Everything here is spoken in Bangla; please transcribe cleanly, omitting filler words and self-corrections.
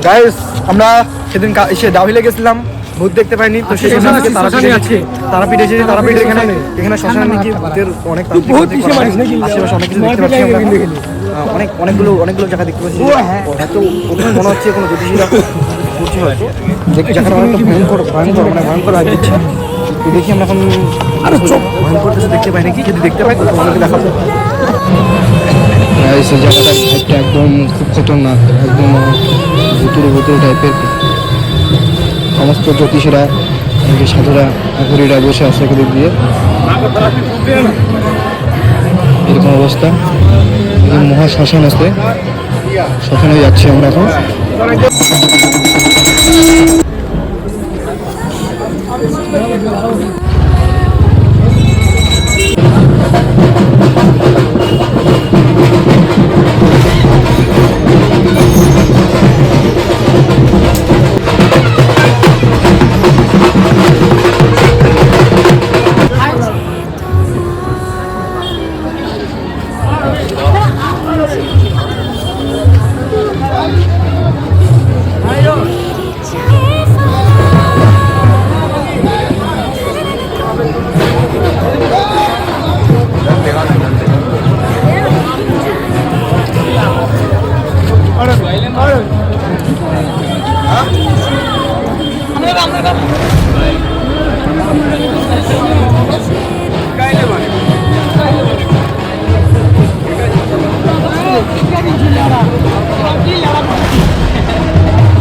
গাইস আমরা সেদিন এসে দাওহিলে গেছিলাম, ভূত দেখতে পাইনি, তো সেই জন্য আজকে তারাপীঠ এসেছি। তারাপীঠ এখানে শ্মশান নাকি ভূতের অনেক আশেপাশে অনেক কিছু দেখতে পাচ্ছি আমরা। অনেকগুলো জায়গা দেখতে পাচ্ছি। হয়তো প্রথমে মনে হচ্ছে কোনো জ্যোতিষীরা করছে, হয়তো জায়গাটা অনেকটা ভয়ঙ্কর দিচ্ছে। তো দেখি আমরা এখন আরো ভয়ঙ্কর কিছু দেখতে পাই নাকি, যদি দেখতে পাই তো তোমাদেরকে দেখাবো। এই জায়গাটা একদম খুব খতরনাক, একদম ভুতুরে টাইপের। সমস্ত জ্যোতিষীরা, সাধুরা, ঘুরিরা বসে আছে দিক দিয়ে, এরকম অবস্থা। মহা শ্মশান আছে, শ্মশানে যাচ্ছি আমরা এখন।